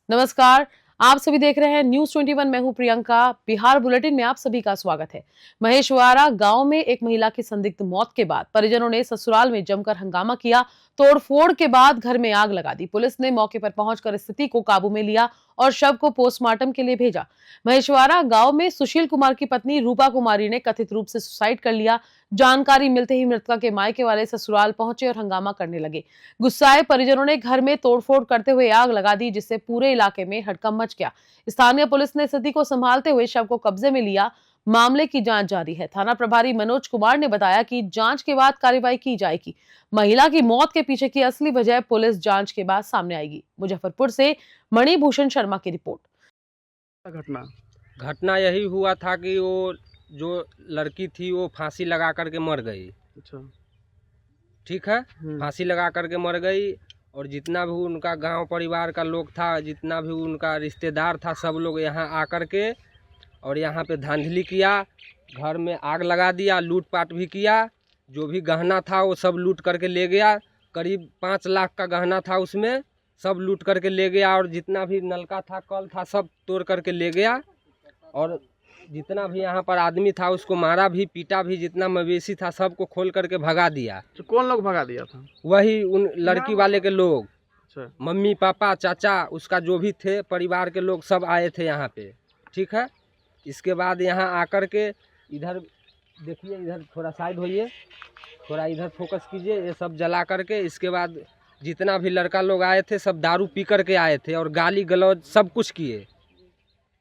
नमस्कार। आप सभी देख रहे हैं न्यूज 21। मैं हूं प्रियंका। बिहार बुलेटिन में आप सभी का स्वागत है। महेशवाड़ा गांव में एक महिला की संदिग्ध मौत के बाद परिजनों ने ससुराल में जमकर हंगामा किया। तोड़फोड़ के बाद घर में आग लगा दी। पुलिस ने मौके पर पहुंचकर स्थिति को काबू में लिया और शव को पोस्टमार्टम के लिए भेजा। महेशवाड़ा गांव में सुशील कुमार की पत्नी रूपा कुमारी ने कथित रूप से सुसाइड कर लिया। जानकारी मिलते ही मृतका के मायके वाले ससुराल पहुंचे और हंगामा करने लगे। गुस्साए परिजनों ने घर में तोड़फोड़ करते हुए आग लगा दी, जिससे पूरे इलाके में हड़कंप मच गया। स्थानीय पुलिस ने स्थिति को संभालते हुए शव को कब्जे में लिया। मामले की जांच जारी है। थाना प्रभारी मनोज कुमार ने बताया कि जांच के बाद कार्रवाई की जाएगी। महिला की मौत के पीछे की असली वजह पुलिस जांच के बाद सामने आएगी। मुजफ्फरपुर से मणिभूषण शर्मा की रिपोर्ट। घटना घटना यही हुआ था कि वो जो लड़की थी वो फांसी लगा करके मर गई। अच्छा। ठीक है, फांसी लगा करके मर गई। और जितना भी उनका गांव परिवार का लोग था, जितना भी उनका रिश्तेदार था, सब लोग यहाँ आकर के और यहाँ पे धांधली किया, घर में आग लगा दिया, लूटपाट भी किया। जो भी गहना था वो सब लूट करके ले गया। करीब 5 लाख का गहना था, उसमें सब लूट करके ले गया। और जितना भी नलका था, कल था, सब तोड़ करके ले गया। और जितना भी यहाँ पर आदमी था उसको मारा भी, पीटा भी। जितना मवेशी था सबको खोल करके भगा दिया। तो कौन लोग भगा दिया था? वही उन लड़की वाले के लोग। अच्छा। मम्मी पापा चाचा उसका जो भी थे परिवार के लोग सब आए थे यहाँ पे। ठीक है, इसके बाद यहाँ आकर के इधर देखिए, इधर थोड़ा साइड होइए, थोड़ा इधर फोकस कीजिए। ये सब जला करके इसके बाद जितना भी लड़का लोग आए थे सब दारू पी करके आए थे और गाली गलौज सब कुछ किए।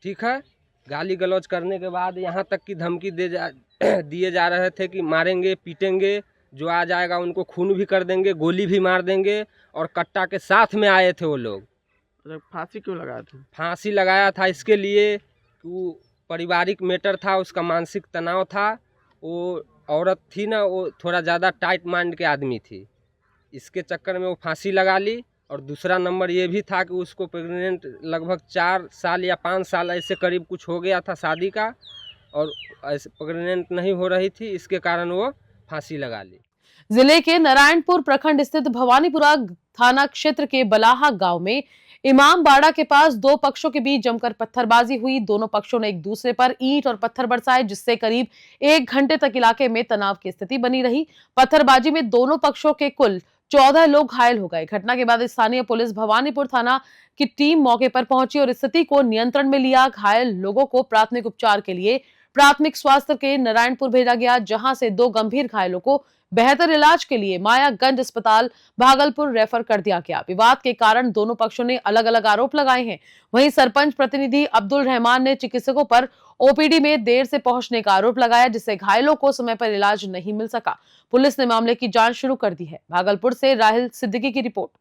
ठीक है, गाली गलौज करने के बाद यहाँ तक की धमकी दिए जा रहे थे कि मारेंगे पीटेंगे, जो आ जाएगा उनको खून भी कर देंगे, गोली भी मार देंगे। और कट्टा के साथ में आए थे वो लोग। अच्छा, फांसी क्यों लगाया था? फांसी लगाया था इसके लिए कि वो पारिवारिक मैटर था, उसका मानसिक तनाव था। वो औरत थी ना, वो थोड़ा ज़्यादा टाइट माइंड के आदमी थी, इसके चक्कर में वो फांसी लगा ली। और दूसरा नंबर ये भी था कि उसको प्रेग्नेंट लगभग 4 साल या 5 साल ऐसे करीब कुछ हो गया था शादी का, और ऐसे प्रेग्नेंट नहीं हो रही थी, इसके कारण वो फांसी लगा ली। जिले के नारायणपुर प्रखंड स्थित भवानीपुरा थाना क्षेत्र के बलाहा गांव में इमामबाड़ा के पास दो पक्षों के बीच जमकर पत्थरबाजी हुई। दोनों पक्षों ने एक दूसरे पर ईंट और पत्थर बरसाए, जिससे करीब 1 घंटे तक इलाके में तनाव की स्थिति बनी रही। पत्थरबाजी में दोनों पक्षों के कुल 14 लोग घायल हो गए। घटना के बाद स्थानीय पुलिस भवानीपुर थाना की टीम मौके पर पहुंची और स्थिति को नियंत्रण में लिया। घायल लोगों को प्राथमिक उपचार के लिए प्राथमिक स्वास्थ्य के नारायणपुर भेजा गया, जहां से 2 गंभीर घायलों को बेहतर इलाज के लिए मायागंज अस्पताल भागलपुर रेफर कर दिया गया। विवाद के कारण दोनों पक्षों ने अलग अलग आरोप लगाए हैं। वहीं सरपंच प्रतिनिधि अब्दुल रहमान ने चिकित्सकों पर ओपीडी में देर से पहुंचने का आरोप लगाया, जिससे घायलों को समय पर इलाज नहीं मिल सका। पुलिस ने मामले की जांच शुरू कर दी है। भागलपुर से राहिल सिद्दीकी की रिपोर्ट।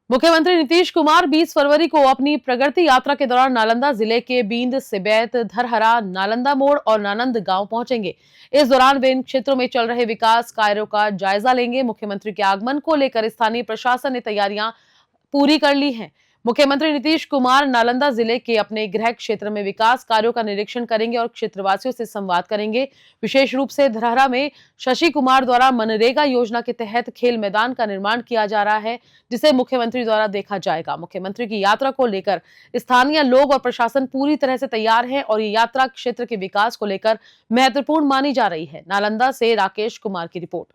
मुख्यमंत्री नीतीश कुमार 20 फरवरी को अपनी प्रगति यात्रा के दौरान नालंदा जिले के बींद, सिबैत, धरहरा, नालंदा मोड़ और नानंद गांव पहुंचेंगे। इस दौरान वे इन क्षेत्रों में चल रहे विकास कार्यों का जायजा लेंगे। मुख्यमंत्री के आगमन को लेकर स्थानीय प्रशासन ने तैयारियां पूरी कर ली हैं। मुख्यमंत्री नीतीश कुमार नालंदा जिले के अपने गृह क्षेत्र में विकास कार्यों का निरीक्षण करेंगे और क्षेत्रवासियों से संवाद करेंगे। विशेष रूप से धरहरा में शशि कुमार द्वारा मनरेगा योजना के तहत खेल मैदान का निर्माण किया जा रहा है, जिसे मुख्यमंत्री द्वारा देखा जाएगा। मुख्यमंत्री की यात्रा को लेकर स्थानीय लोग और प्रशासन पूरी तरह से तैयार है और ये यात्रा क्षेत्र के विकास को लेकर महत्वपूर्ण मानी जा रही है। नालंदा से राकेश कुमार की रिपोर्ट।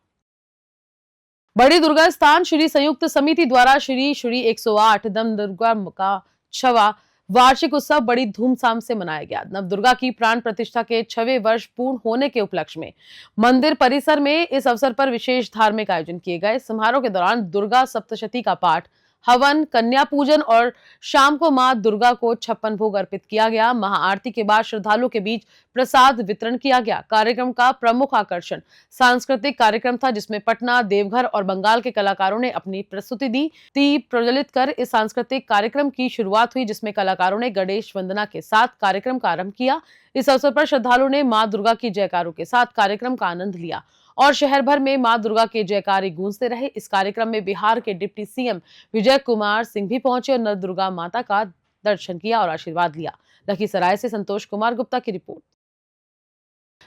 बड़ी दुर्गा स्थान श्री संयुक्त समिति द्वारा श्री 108 नव दुर्गा का 6वां वार्षिक उत्सव बड़ी धूमधाम से मनाया गया। नव दुर्गा की प्राण प्रतिष्ठा के 6वें वर्ष पूर्ण होने के उपलक्ष्य में मंदिर परिसर में इस अवसर पर विशेष धार्मिक आयोजन किए गए। समारोह के दौरान दुर्गा सप्तशती का पाठ, हवन, कन्या पूजन और शाम को मां दुर्गा को 56 भोग अर्पित किया गया। महाआरती के बाद श्रद्धालुओं के बीच प्रसाद वितरण किया गया। कार्यक्रम का प्रमुख आकर्षण सांस्कृतिक कार्यक्रम था, जिसमें पटना, देवघर और बंगाल के कलाकारों ने अपनी प्रस्तुति दी। दीप प्रज्वलित कर इस सांस्कृतिक कार्यक्रम की शुरुआत हुई, जिसमें कलाकारों ने गणेश वंदना के साथ कार्यक्रम का आरंभ किया। इस अवसर पर श्रद्धालुओं ने मां दुर्गा की जयकारों के साथ कार्यक्रम का आनंद लिया और शहर भर में मां दुर्गा के जयकारे गूंजते रहे। इस कार्यक्रम में बिहार के डिप्टी सीएम विजय कुमार सिंह भी पहुंचे और नव दुर्गा माता का दर्शन किया और आशीर्वाद लिया। लखीसराय से संतोष कुमार गुप्ता की रिपोर्ट।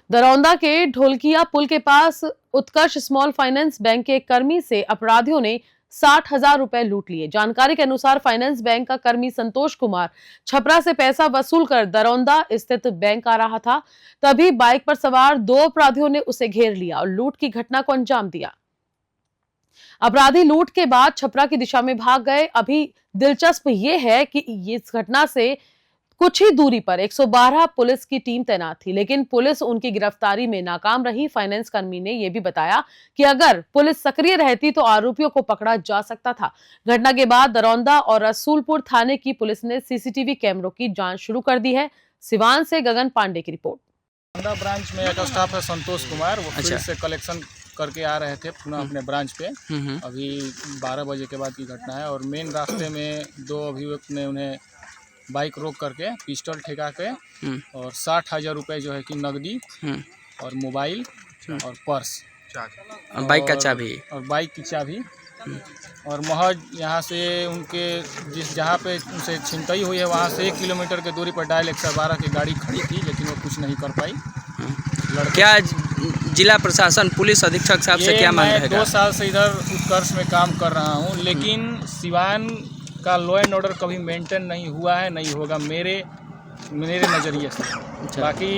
दरौंदा के ढोलकिया पुल के पास उत्कर्ष स्मॉल फाइनेंस बैंक के कर्मी से अपराधियों ने 60,000 रुपए लूट लिए। जानकारी के अनुसार फाइनेंस बैंक का कर्मी संतोष कुमार छपरा से पैसा वसूल कर दरौंदा स्थित बैंक आ रहा था। तभी बाइक पर सवार 2 अपराधियों ने उसे घेर लिया और लूट की घटना को अंजाम दिया। अपराधी लूट के बाद छपरा की दिशा में भाग गए। अभी दिलचस्प ये है कि इस घटना से कुछ ही दूरी पर 112 पुलिस की टीम तैनात थी, लेकिन पुलिस उनकी गिरफ्तारी में नाकाम रही। फाइनेंस कर्मी ने यह भी बताया कि अगर पुलिस सक्रिय रहती तो आरोपियों को पकड़ा जा सकता था। घटना के बाद दरौंदा और रसूलपुर थाने की पुलिस ने सीसीटीवी कैमरों की जांच शुरू कर दी है। सिवान से गगन पांडे की रिपोर्ट। दरौंदा ब्रांच में एक स्टाफ है संतोष कुमार, वो फील्ड से कलेक्शन करके आ रहे थे पुनः अपने ब्रांच पे। अभी 12 बजे के बाद की घटना है और मेन रास्ते में 2 अभियुक्त ने उन्हें बाइक रोक करके पिस्टल ठेका के और 60,000 रुपये जो है कि नकदी और मोबाइल और पर्स और बाइक का चाबी और बाइक की चाबी और महज यहाँ से उनके जहाँ पे उनसे छिनतई हुई है वहाँ से 1 किलोमीटर के दूरी पर डायल 112 की गाड़ी खड़ी थी, लेकिन वो कुछ नहीं कर पाई। क्या जिला प्रशासन पुलिस अधीक्षक साहब से क्या मांग रहेगा? 2 साल से इधर उत्कर्ष में काम कर रहा हूँ, लेकिन सिवान का लॉ एंड ऑर्डर कभी मेंटेन नहीं हुआ है, नहीं होगा मेरे नज़रिए से। बाकी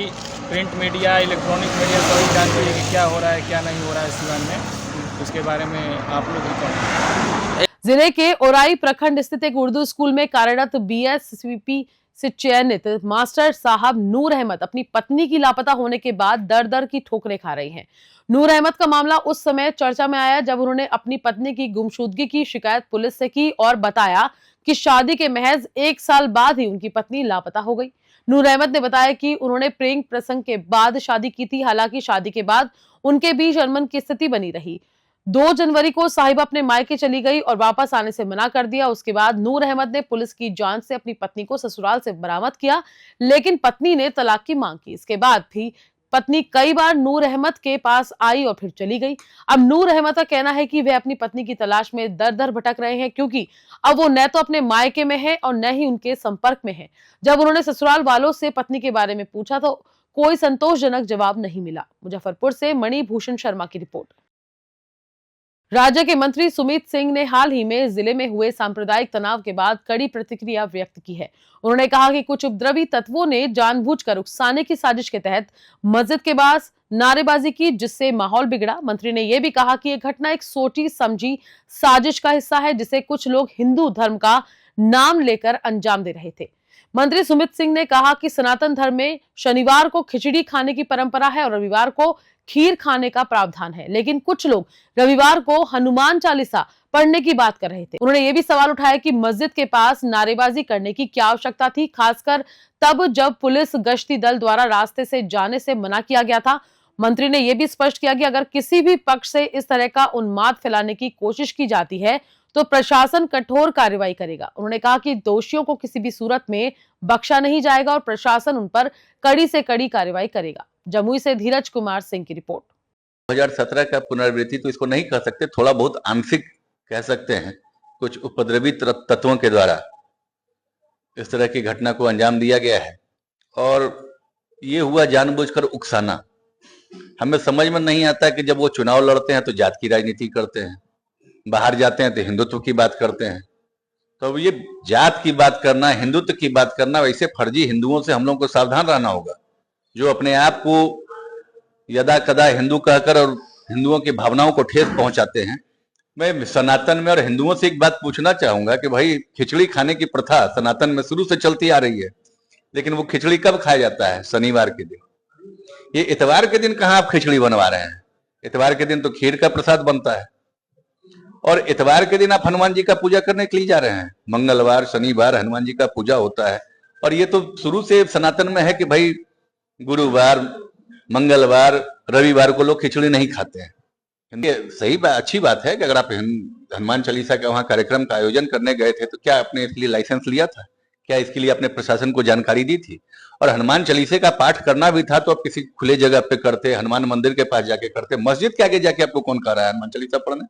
प्रिंट मीडिया, इलेक्ट्रॉनिक मीडिया सभी जानती है कि क्या हो रहा है क्या नहीं हो रहा है सिवान में, उसके बारे में आप लोग भी कहें। जिले के ओराई प्रखंड स्थित एक उर्दू स्कूल में कार्यरत बीएसवीपी से चयनित मास्टर साहब नूर अहमद अपनी पत्नी की लापता होने के बाद दर दर की ठोकरें खा रही हैं। नूर अहमद का मामला उस समय चर्चा में आया जब उन्होंने अपनी पत्नी की गुमशुदगी की शिकायत पुलिस से की और बताया कि शादी के महज 1 साल बाद ही उनकी पत्नी लापता हो गई। नूर अहमद ने बताया कि उन्होंने प्रेम प्रसंग के बाद शादी की थी। हालांकि शादी के बाद उनके बीच अनबन की स्थिति बनी रही। 2 जनवरी को साहिबा अपने मायके चली गई और वापस आने से मना कर दिया। उसके बाद नूर अहमद ने पुलिस की जांच से अपनी पत्नी को ससुराल से बरामद किया, लेकिन पत्नी ने तलाक की मांग की। इसके बाद भी पत्नी कई बार नूर अहमद के पास आई और फिर चली गई। अब नूर अहमद का कहना है कि वे अपनी पत्नी की तलाश में दर दर भटक रहे हैं, क्योंकि अब वो न तो अपने मायके में है और न ही उनके संपर्क में है। जब उन्होंने ससुराल वालों से पत्नी के बारे में पूछा तो कोई संतोषजनक जवाब नहीं मिला। मुजफ्फरपुर से मणिभूषण शर्मा की रिपोर्ट। राज्य के मंत्री सुमित सिंह ने हाल ही में जिले में हुए सांप्रदायिक तनाव के बाद कड़ी प्रतिक्रिया व्यक्त की है। उन्होंने कहा कि कुछ उपद्रवी तत्वों ने जानबूझकर उकसाने की साजिश के तहत मस्जिद के पास नारेबाजी की, जिससे माहौल बिगड़ा। मंत्री ने यह भी कहा कि यह घटना एक सोची समझी साजिश का हिस्सा है, जिसे कुछ लोग हिंदू धर्म का नाम लेकर अंजाम दे रहे थे। मंत्री सुमित सिंह ने कहा कि सनातन धर्म में शनिवार को खिचड़ी खाने की परंपरा है और रविवार को खीर खाने का प्रावधान है, लेकिन कुछ लोग रविवार को हनुमान चालीसा पढ़ने की बात कर रहे थे। उन्होंने ये भी सवाल उठाया कि मस्जिद के पास नारेबाजी करने की क्या आवश्यकता थी, खासकर तब जब पुलिस गश्ती दल द्वारा रास्ते से जाने से मना किया गया था। मंत्री ने यह भी स्पष्ट किया कि अगर किसी भी पक्ष से इस तरह का उन्माद फैलाने की कोशिश की जाती है तो प्रशासन कठोर कार्रवाई करेगा। उन्होंने कहा कि दोषियों को किसी भी सूरत में बख्शा नहीं जाएगा और प्रशासन उन पर कड़ी से कड़ी कार्रवाई करेगा। जमुई से धीरज कुमार सिंह की रिपोर्ट। 2017 का पुनरावृत्ति तो इसको नहीं कह सकते, थोड़ा बहुत आंशिक कह सकते हैं। कुछ उपद्रवी तत्वों के द्वारा इस तरह की घटना को अंजाम दिया गया है और ये हुआ जानबूझकर उकसाना। हमें समझ में नहीं आता कि जब वो चुनाव लड़ते हैं तो जात की राजनीति करते हैं, बाहर जाते हैं तो हिंदुत्व की बात करते हैं। तो ये जात की बात करना, हिंदुत्व की बात करना, वैसे फर्जी हिंदुओं से हम लोगों को सावधान रहना होगा, जो अपने आप को यदा कदा हिंदू कहकर और हिंदुओं की भावनाओं को ठेस पहुंचाते हैं। मैं सनातन में और हिंदुओं से एक बात पूछना चाहूंगा कि भाई खिचड़ी खाने की प्रथा सनातन में शुरू से चलती आ रही है, लेकिन वो खिचड़ी कब खाया जाता है? शनिवार के दिन। ये इतवार के दिन कहाँ आप खिचड़ी बनवा रहे हैं? इतवार के दिन तो खीर का प्रसाद बनता है और इतवार के दिन आप हनुमान जी का पूजा करने के लिए जा रहे हैं। मंगलवार शनिवार हनुमान जी का पूजा होता है और ये तो शुरू से सनातन में है कि भाई गुरुवार मंगलवार रविवार को लोग खिचड़ी नहीं खाते हैं। ये सही बात, अच्छी बात है कि अगर आप हनुमान चालीसा का वहाँ कार्यक्रम का आयोजन करने गए थे तो क्या आपने इसके लिए लाइसेंस लिया था? क्या इसके लिए अपने प्रशासन को जानकारी दी थी? और हनुमान चालीसे का पाठ करना भी था तो आप किसी खुले जगह पे करते, हनुमान मंदिर के पास जाके करते। मस्जिद के आगे जाके आपको कौन कह रहा है हनुमान चालीसा पढ़ने?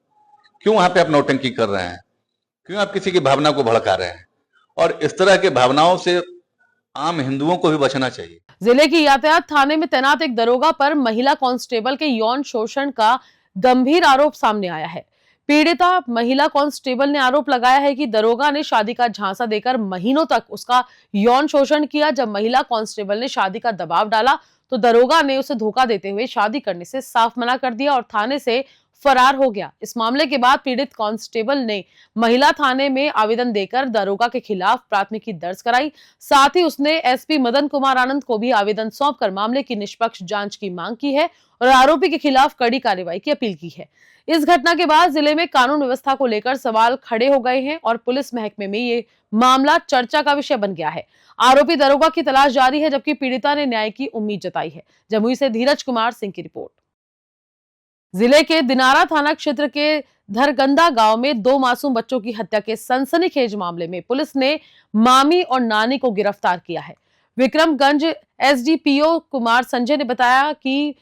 क्यों वहां पे आप नौटंकी कर रहे हैं? क्यों आप किसी की भावना को भड़का रहे हैं? और इस तरह के भावनाओं से आम हिंदुओं को भी बचना चाहिए। जिले की यातायात थाने में तैनात एक दरोगा पर महिला कांस्टेबल के यौन शोषण का गंभीर आरोप सामने आया है। पीड़िता महिला कांस्टेबल ने आरोप लगाया है कि दरोगा ने शादी का झांसा देकर महीनों तक उसका यौन शोषण किया। जब महिला कांस्टेबल ने शादी का दबाव डाला तो दरोगा ने उसे धोखा देते हुए शादी करने से साफ मना कर दिया और थाने से फरार हो गया। इस मामले के बाद पीड़ित कांस्टेबल ने महिला थाने में आवेदन देकर दरोगा के खिलाफ प्राथमिकी दर्ज कराई। साथ ही उसने एसपी मदन कुमार आनंद को भी आवेदन सौंपकर मामले की निष्पक्ष जांच की मांग की है और आरोपी के खिलाफ कड़ी कार्रवाई की अपील की है। इस घटना के बाद जिले में कानून व्यवस्था को लेकर सवाल खड़े हो गए हैं और पुलिस महकमे में ये मामला चर्चा का विषय बन गया है। आरोपी दरोगा की तलाश जारी है, जबकि पीड़िता ने न्याय की उम्मीद जताई है। जमुई से धीरज कुमार सिंह की रिपोर्ट। जिले के दिनारा थाना क्षेत्र के धरगंदा गांव में 2 मासूम बच्चों की हत्या के सनसनीखेज मामले में पुलिस ने मामी और नानी को गिरफ्तार किया है। विक्रमगंज एसडीपीओ कुमार संजय ने बताया कि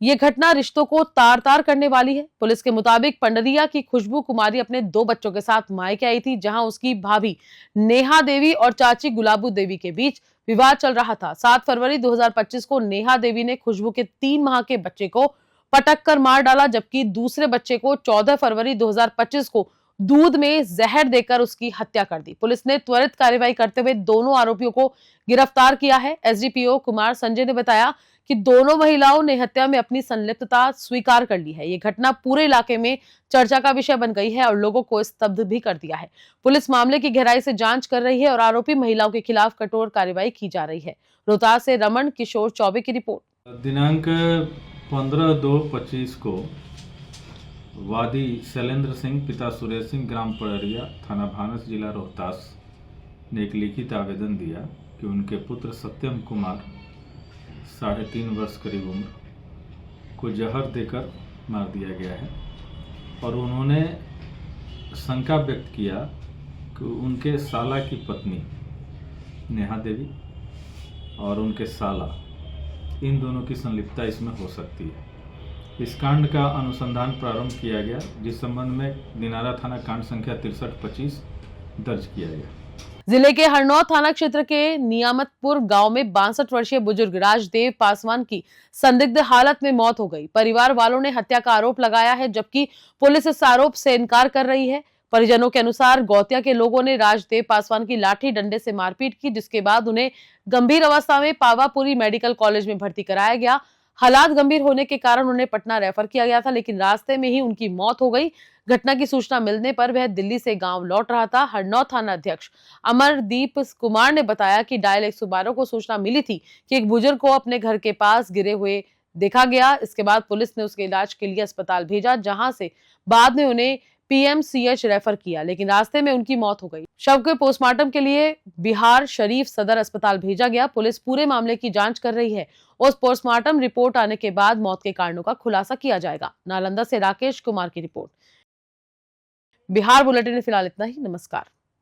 ये घटना रिश्तों को तार तार करने वाली है। पुलिस के मुताबिक पंडरिया की खुशबू कुमारी अपने 2 बच्चों के साथ मायके आई थी, जहां उसकी भाभी नेहा देवी और चाची गुलाबू देवी के बीच विवाद चल रहा था। 7 फरवरी 2025 को नेहा देवी ने खुशबू के 3 माह के बच्चे को पटक कर मार डाला, जबकि दूसरे बच्चे को 14 फरवरी 2025 को दूध में जहर देकर उसकी हत्या कर दी। पुलिस ने त्वरित कार्रवाई करते हुए दोनों आरोपियों को गिरफ्तार किया है। एसडीपीओ कुमार संजय ने बताया कि दोनों महिलाओं ने हत्या में अपनी संलिप्तता स्वीकार कर ली है। ये घटना पूरे इलाके में चर्चा का विषय बन गई है और लोगों को स्तब्ध भी कर दिया है। पुलिस मामले की गहराई से जांच कर रही है और आरोपी महिलाओं के खिलाफ कठोर कार्रवाई की जा रही है। रोहतास से रमन किशोर चौबे की रिपोर्ट। दिनांक 15/2/25 को वादी शैलेंद्र सिंह पिता सुरेश सिंह ग्राम पड़रिया थाना भानस जिला रोहतास ने एक लिखित आवेदन दिया कि उनके पुत्र सत्यम कुमार 3.5 वर्ष करीब उम्र को जहर देकर मार दिया गया है और उन्होंने शंका व्यक्त किया कि उनके साला की पत्नी नेहा देवी और उनके साला इन दोनों की संलिप्तता इसमें हो सकती है। इस कांड का अनुसंधान प्रारंभ किया गया, जिस संबंध में दिनारा थाना कांड संख्या 6325 दर्ज किया गया। जिले के हरनौत थाना क्षेत्र के नियामतपुर गांव में 62 वर्षीय बुजुर्ग राजदेव पासवान की संदिग्ध हालत में मौत हो गई। परिवार वालों ने हत्या का आरोप लगाया है, जबकि पुलिस इस आरोप से इनकार कर रही है। परिजनों के अनुसार गौतिया के लोगों ने राजदेव पासवान की लाठी डंडे से मारपीट की, जिसके बाद उन्हें गंभीर अवस्था में पावापुरी मेडिकल कॉलेज में भर्ती कराया गया। हालात गंभीर होने के कारण उन्हें पटना रेफर किया गया था, लेकिन रास्ते में ही उनकी मौत हो गई। घटना की सूचना मिलने पर वह दिल्ली से गांव लौट रहा था। हरनौत थाना अध्यक्ष अमरदीप कुमार ने बताया कि डायल 112 को सूचना मिली थी कि एक बुजुर्ग को अपने घर के पास गिरे हुए देखा गया। इसके बाद पुलिस ने उसके इलाज के लिए अस्पताल भेजा, जहां से बाद में उन्हें पीएमसीएच रेफर किया, लेकिन रास्ते में उनकी मौत हो गई। शव के पोस्टमार्टम के लिए बिहार शरीफ सदर अस्पताल भेजा गया। पुलिस पूरे मामले की जांच कर रही है। उस पोस्टमार्टम रिपोर्ट आने के बाद मौत के कारणों का खुलासा किया जाएगा। नालंदा से राकेश कुमार की रिपोर्ट। बिहार बुलेटिन में फिलहाल इतना ही। नमस्कार।